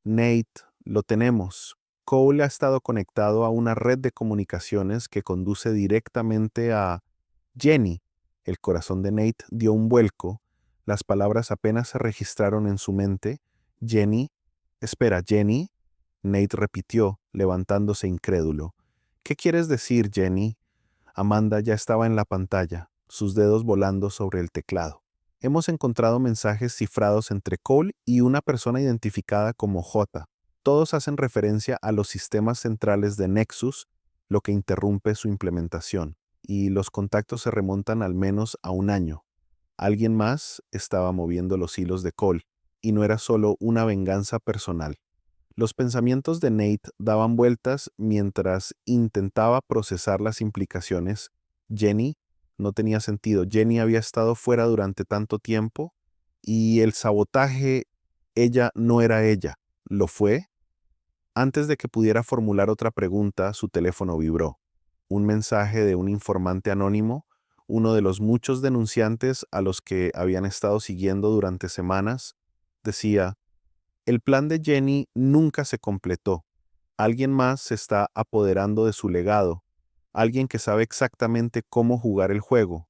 Nate, lo tenemos. Cole ha estado conectado a una red de comunicaciones que conduce directamente a Jenny. El corazón de Nate dio un vuelco. Las palabras apenas se registraron en su mente. Jenny. Espera, Jenny. Nate repitió, levantándose incrédulo. ¿Qué quieres decir, Jenny? Amanda ya estaba en la pantalla, sus dedos volando sobre el teclado. Hemos encontrado mensajes cifrados entre Cole y una persona identificada como J. Todos hacen referencia a los sistemas centrales de Nexus, lo que interrumpe su implementación, y los contactos se remontan al menos a un año. Alguien más estaba moviendo los hilos de Cole, y no era solo una venganza personal. Los pensamientos de Nate daban vueltas mientras intentaba procesar las implicaciones. Jenny no tenía sentido. Jenny había estado fuera durante tanto tiempo y el sabotaje, ella no era ella. ¿Lo fue? Antes de que pudiera formular otra pregunta, su teléfono vibró. Un mensaje de un informante anónimo, uno de los muchos denunciantes a los que habían estado siguiendo durante semanas, decía: el plan de Jenny nunca se completó. Alguien más se está apoderando de su legado. Alguien que sabe exactamente cómo jugar el juego.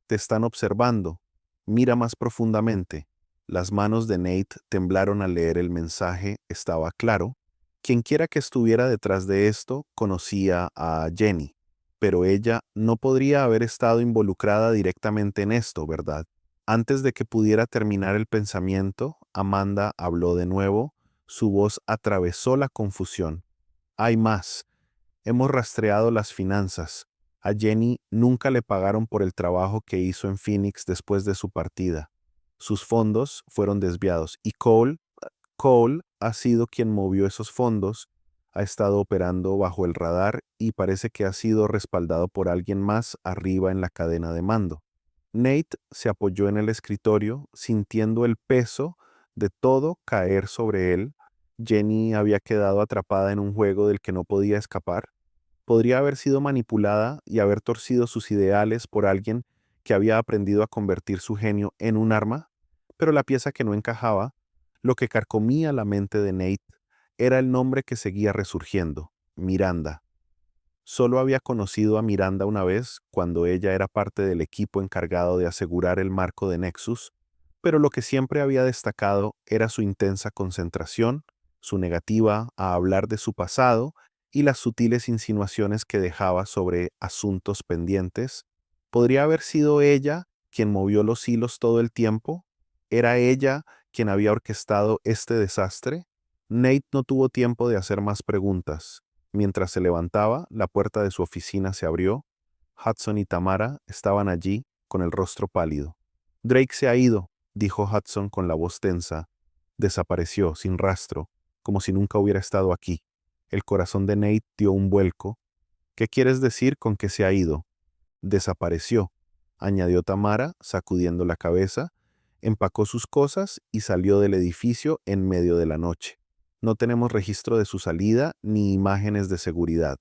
Te están observando. Mira más profundamente. Las manos de Nate temblaron al leer el mensaje. Estaba claro. Quienquiera que estuviera detrás de esto conocía a Jenny. Pero ella no podría haber estado involucrada directamente en esto, ¿verdad? Antes de que pudiera terminar el pensamiento, Amanda habló de nuevo. Su voz atravesó la confusión. Hay más. Hemos rastreado las finanzas. A Jenny nunca le pagaron por el trabajo que hizo en Phoenix después de su partida. Sus fondos fueron desviados y Cole ha sido quien movió esos fondos, ha estado operando bajo el radar y parece que ha sido respaldado por alguien más arriba en la cadena de mando. Nate se apoyó en el escritorio, sintiendo el peso de todo caer sobre él. Jenny había quedado atrapada en un juego del que no podía escapar. Podría haber sido manipulada y haber torcido sus ideales por alguien que había aprendido a convertir su genio en un arma, pero la pieza que no encajaba, lo que carcomía la mente de Nate, era el nombre que seguía resurgiendo: Miranda. Solo había conocido a Miranda una vez, cuando ella era parte del equipo encargado de asegurar el marco de Nexus, pero lo que siempre había destacado era su intensa concentración, su negativa a hablar de su pasado y las sutiles insinuaciones que dejaba sobre asuntos pendientes. ¿Podría haber sido ella quien movió los hilos todo el tiempo? ¿Era ella quien había orquestado este desastre? Nate no tuvo tiempo de hacer más preguntas. Mientras se levantaba, la puerta de su oficina se abrió. Hudson y Tamara estaban allí, con el rostro pálido. Drake se ha ido, dijo Hudson con la voz tensa. Desapareció, sin rastro, como si nunca hubiera estado aquí. El corazón de Nate dio un vuelco. ¿Qué quieres decir con que se ha ido? Desapareció, añadió Tamara, sacudiendo la cabeza, empacó sus cosas y salió del edificio en medio de la noche. No tenemos registro de su salida ni imágenes de seguridad.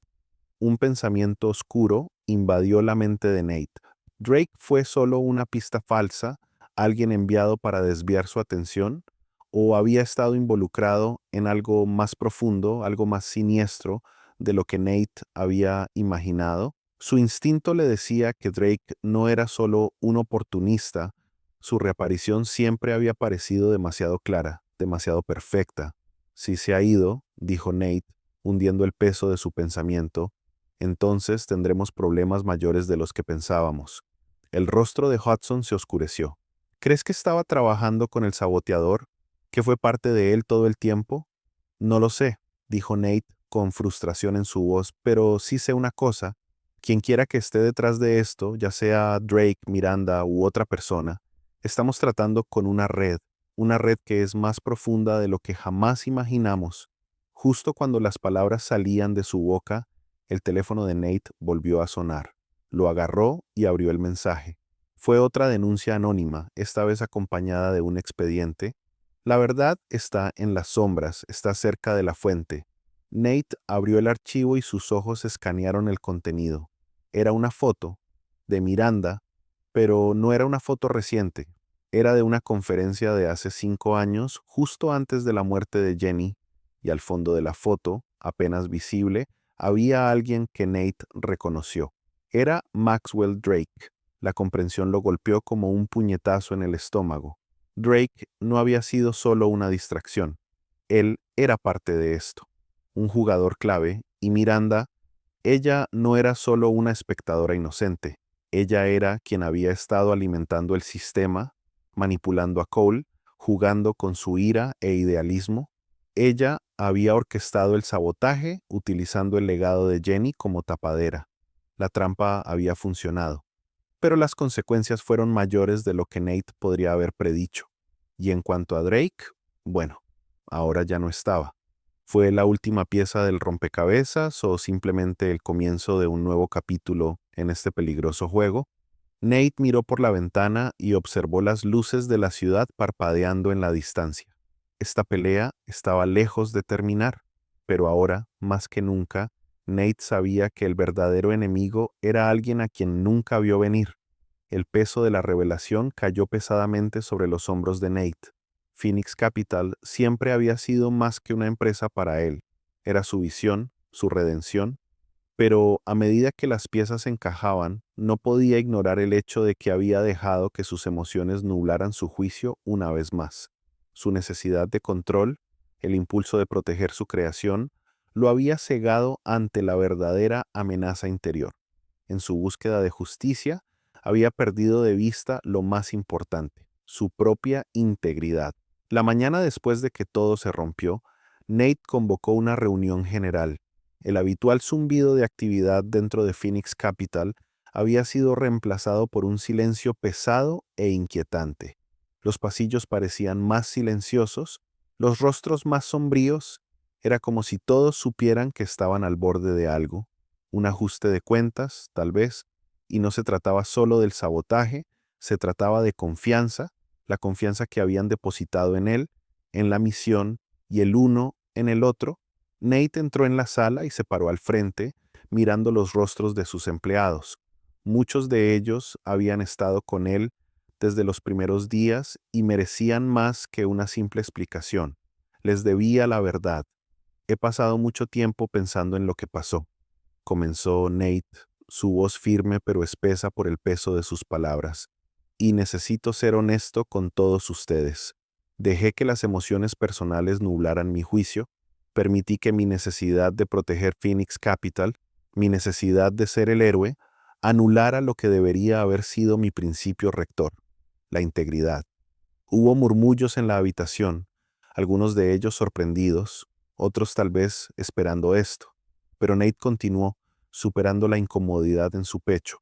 Un pensamiento oscuro invadió la mente de Nate. ¿Drake fue solo una pista falsa, alguien enviado para desviar su atención, o había estado involucrado en algo más profundo, algo más siniestro de lo que Nate había imaginado? Su instinto le decía que Drake no era solo un oportunista, Su reaparición siempre había parecido demasiado clara, demasiado perfecta. Si se ha ido, dijo Nate, hundiendo el peso de su pensamiento, entonces tendremos problemas mayores de los que pensábamos. El rostro de Hudson se oscureció. ¿Crees que estaba trabajando con el saboteador, que fue parte de él todo el tiempo? No lo sé, dijo Nate con frustración en su voz, pero sí sé una cosa. Quien quiera que esté detrás de esto, ya sea Drake, Miranda u otra persona, estamos tratando con una red que es más profunda de lo que jamás imaginamos. Justo cuando las palabras salían de su boca, el teléfono de Nate volvió a sonar. Lo agarró y abrió el mensaje. Fue otra denuncia anónima, esta vez acompañada de un expediente. La verdad está en las sombras, está cerca de la fuente. Nate abrió el archivo y sus ojos escanearon el contenido. Era una foto de Miranda, pero no era una foto reciente. Era de una conferencia de hace 5 años, justo antes de la muerte de Jenny, y al fondo de la foto, apenas visible, había alguien que Nate reconoció. Era Maxwell Drake. La comprensión lo golpeó como un puñetazo en el estómago. Drake no había sido solo una distracción. Él era parte de esto, un jugador clave, y Miranda, ella no era solo una espectadora inocente. Ella era quien había estado alimentando el sistema, manipulando a Cole, jugando con su ira e idealismo. Ella había orquestado el sabotaje utilizando el legado de Jenny como tapadera. La trampa había funcionado, pero las consecuencias fueron mayores de lo que Nate podría haber predicho. Y en cuanto a Drake, bueno, ahora ya no estaba. ¿Fue la última pieza del rompecabezas o simplemente el comienzo de un nuevo capítulo en este peligroso juego? Nate miró por la ventana y observó las luces de la ciudad parpadeando en la distancia. Esta pelea estaba lejos de terminar, pero ahora, más que nunca, Nate sabía que el verdadero enemigo era alguien a quien nunca vio venir. El peso de la revelación cayó pesadamente sobre los hombros de Nate. Phoenix Capital siempre había sido más que una empresa para él. Era su visión, su redención, pero a medida que las piezas encajaban, no podía ignorar el hecho de que había dejado que sus emociones nublaran su juicio una vez más. Su necesidad de control, el impulso de proteger su creación, lo había cegado ante la verdadera amenaza interior. En su búsqueda de justicia, había perdido de vista lo más importante, su propia integridad. La mañana después de que todo se rompió, Nate convocó una reunión general. El habitual zumbido de actividad dentro de Phoenix Capital había sido reemplazado por un silencio pesado e inquietante. Los pasillos parecían más silenciosos, los rostros más sombríos. Era como si todos supieran que estaban al borde de algo, un ajuste de cuentas, tal vez, y no se trataba solo del sabotaje, se trataba de confianza, la confianza que habían depositado en él, en la misión y el uno en el otro. Nate entró en la sala y se paró al frente, mirando los rostros de sus empleados. Muchos de ellos habían estado con él desde los primeros días y merecían más que una simple explicación. Les debía la verdad. He pasado mucho tiempo pensando en lo que pasó, comenzó Nate, su voz firme pero espesa por el peso de sus palabras. Y necesito ser honesto con todos ustedes. Dejé que las emociones personales nublaran mi juicio, permití que mi necesidad de proteger Phoenix Capital, mi necesidad de ser el héroe, anulara lo que debería haber sido mi principio rector, la integridad. Hubo murmullos en la habitación, algunos de ellos sorprendidos, otros tal vez esperando esto. Pero Nate continuó, superando la incomodidad en su pecho.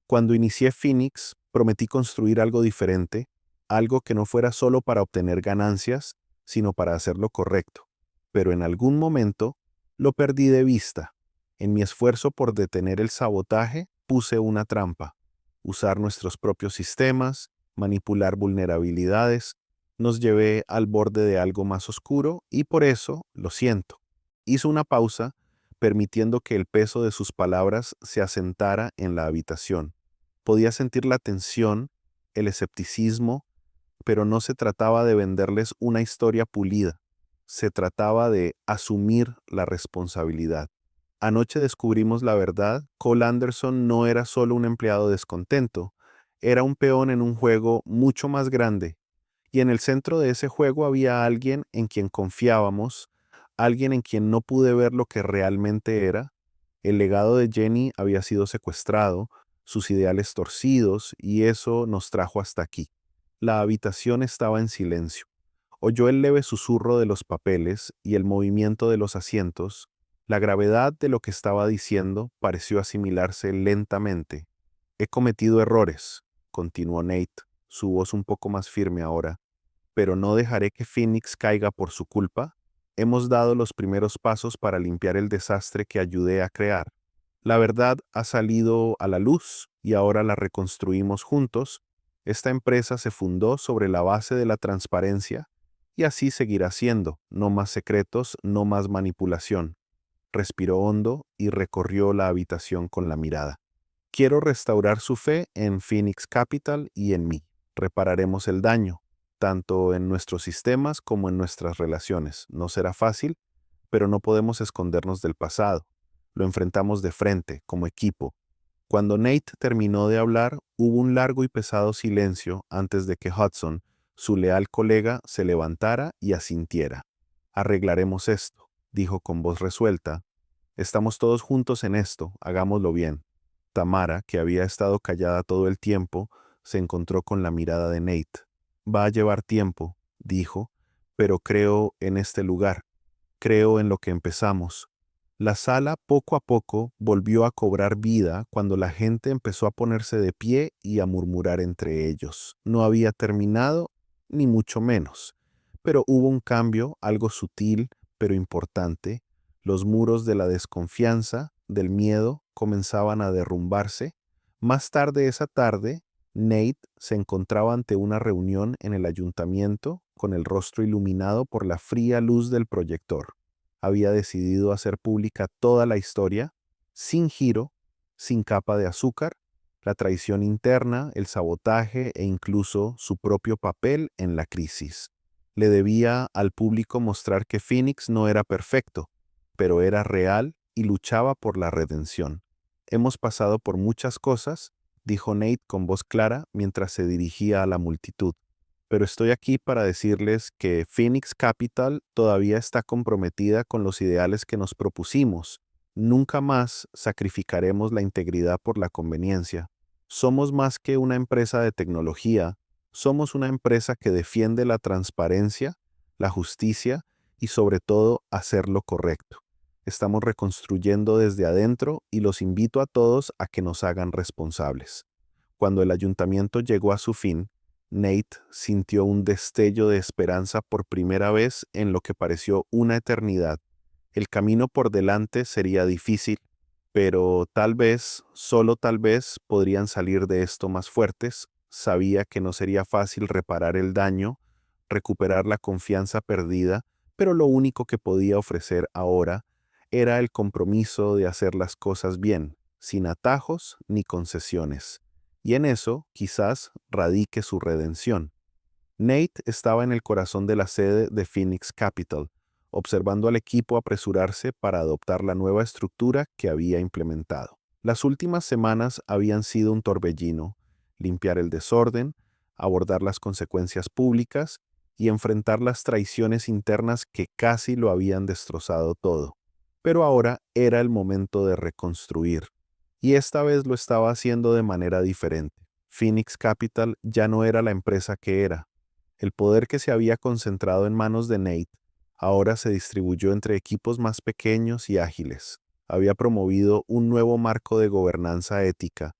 Cuando inicié Phoenix, prometí construir algo diferente, algo que no fuera solo para obtener ganancias, sino para hacer lo correcto. Pero en algún momento lo perdí de vista. En mi esfuerzo por detener el sabotaje, puse una trampa. Usar nuestros propios sistemas, manipular vulnerabilidades, nos llevé al borde de algo más oscuro y por eso lo siento. Hizo una pausa, permitiendo que el peso de sus palabras se asentara en la habitación. Podía sentir la tensión, el escepticismo, pero no se trataba de venderles una historia pulida. Se trataba de asumir la responsabilidad. Anoche descubrimos la verdad. Cole Anderson no era solo un empleado descontento, Era un peón en un juego mucho más grande, y en el centro de ese juego había alguien en quien confiábamos, alguien en quien no pude ver lo que realmente era. El legado de Jenny había sido secuestrado, sus ideales torcidos, y eso nos trajo hasta aquí. La habitación estaba en silencio. Oyó el leve susurro de los papeles y el movimiento de los asientos. La gravedad de lo que estaba diciendo pareció asimilarse lentamente. He cometido errores, continuó Nate, su voz un poco más firme ahora, pero no dejaré que Phoenix caiga por su culpa. Hemos dado los primeros pasos para limpiar el desastre que ayudé a crear. La verdad ha salido a la luz y ahora la reconstruimos juntos. Esta empresa se fundó sobre la base de la transparencia y así seguirá siendo. No más secretos, no más manipulación. Respiró hondo y recorrió la habitación con la mirada. Quiero restaurar su fe en Phoenix Capital y en mí. Repararemos el daño, tanto en nuestros sistemas como en nuestras relaciones. No será fácil, pero no podemos escondernos del pasado. Lo enfrentamos de frente, como equipo. Cuando Nate terminó de hablar, hubo un largo y pesado silencio antes de que Hudson, su leal colega, se levantara y asintiera. Arreglaremos esto, dijo con voz resuelta. Estamos todos juntos en esto, hagámoslo bien. Tamara, que había estado callada todo el tiempo, se encontró con la mirada de Nate. Va a llevar tiempo, dijo, pero creo en este lugar, creo en lo que empezamos. La sala poco a poco volvió a cobrar vida cuando la gente empezó a ponerse de pie y a murmurar entre ellos. No había terminado, ni mucho menos, pero hubo un cambio, algo sutil, pero importante. Los muros de la desconfianza, del miedo, comenzaban a derrumbarse. Más tarde esa tarde, Nate se encontraba ante una reunión en el ayuntamiento con el rostro iluminado por la fría luz del proyector. Había decidido hacer pública toda la historia, sin giro, sin capa de azúcar, la traición interna, el sabotaje e incluso su propio papel en la crisis. Le debía al público mostrar que Phoenix no era perfecto, pero era real y luchaba por la redención. Hemos pasado por muchas cosas, dijo Nate con voz clara mientras se dirigía a la multitud, pero estoy aquí para decirles que Phoenix Capital todavía está comprometida con los ideales que nos propusimos. Nunca más sacrificaremos la integridad por la conveniencia. Somos más que una empresa de tecnología, somos una empresa que defiende la transparencia, la justicia y sobre todo hacer lo correcto. Estamos reconstruyendo desde adentro y los invito a todos a que nos hagan responsables. Cuando el ayuntamiento llegó a su fin, Nate sintió un destello de esperanza por primera vez en lo que pareció una eternidad. El camino por delante sería difícil, pero tal vez, solo tal vez, podrían salir de esto más fuertes. Sabía que no sería fácil reparar el daño, recuperar la confianza perdida, pero lo único que podía ofrecer ahora era el compromiso de hacer las cosas bien, sin atajos ni concesiones. Y en eso, quizás, radique su redención. Nate estaba en el corazón de la sede de Phoenix Capital, observando al equipo apresurarse para adoptar la nueva estructura que había implementado. Las últimas semanas habían sido un torbellino: limpiar el desorden, abordar las consecuencias públicas y enfrentar las traiciones internas que casi lo habían destrozado todo. Pero ahora era el momento de reconstruir, y esta vez lo estaba haciendo de manera diferente. Phoenix Capital ya no era la empresa que era. El poder que se había concentrado en manos de Nate ahora se distribuyó entre equipos más pequeños y ágiles. Había promovido un nuevo marco de gobernanza ética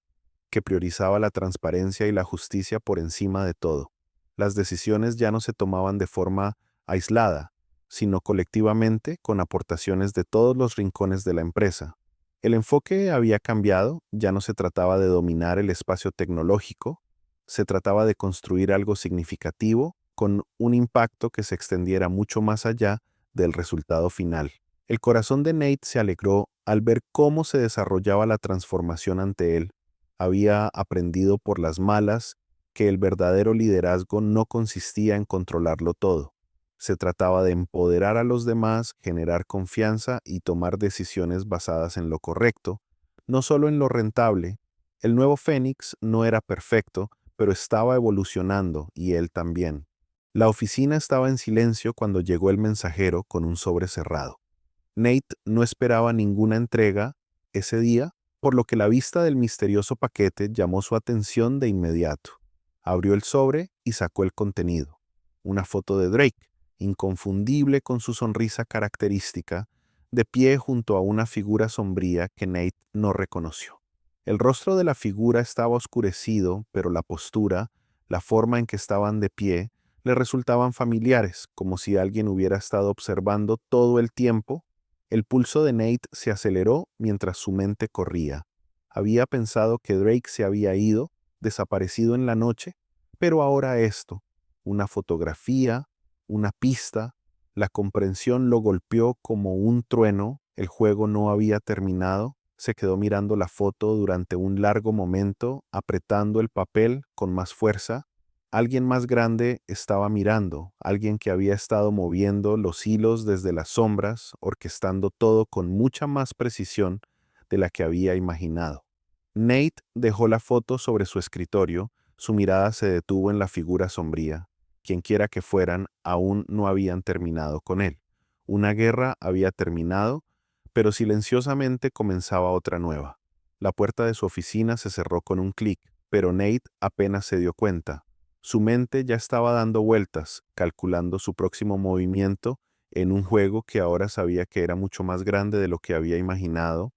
que priorizaba la transparencia y la justicia por encima de todo. Las decisiones ya no se tomaban de forma aislada, sino colectivamente con aportaciones de todos los rincones de la empresa. El enfoque había cambiado, ya no se trataba de dominar el espacio tecnológico, se trataba de construir algo significativo con un impacto que se extendiera mucho más allá del resultado final. El corazón de Nate se alegró al ver cómo se desarrollaba la transformación ante él. Había aprendido por las malas que el verdadero liderazgo no consistía en controlarlo todo. Se trataba de empoderar a los demás, generar confianza y tomar decisiones basadas en lo correcto, no solo en lo rentable, El nuevo Fénix no era perfecto, pero estaba evolucionando y él también. La oficina estaba en silencio cuando llegó el mensajero con un sobre cerrado. Nate no esperaba ninguna entrega ese día, por lo que la vista del misterioso paquete llamó su atención de inmediato. Abrió el sobre y sacó el contenido. Una foto de Drake, inconfundible con su sonrisa característica, de pie junto a una figura sombría que Nate no reconoció. El rostro de la figura estaba oscurecido, pero la postura, la forma en que estaban de pie, le resultaban familiares, como si alguien hubiera estado observando todo el tiempo. El pulso de Nate se aceleró mientras su mente corría. Había pensado que Drake se había ido, desaparecido en la noche, pero ahora esto, una fotografía, una pista, la comprensión lo golpeó como un trueno, el juego no había terminado, se quedó mirando la foto durante un largo momento, apretando el papel con más fuerza. Alguien más grande estaba mirando, alguien que había estado moviendo los hilos desde las sombras, orquestando todo con mucha más precisión de la que había imaginado. Nate dejó la foto sobre su escritorio, su mirada se detuvo en la figura sombría. Quienquiera que fueran, aún no habían terminado con él. Una guerra había terminado, pero silenciosamente comenzaba otra nueva. La puerta de su oficina se cerró con un clic, pero Nate apenas se dio cuenta. Su mente ya estaba dando vueltas, calculando su próximo movimiento en un juego que ahora sabía que era mucho más grande de lo que había imaginado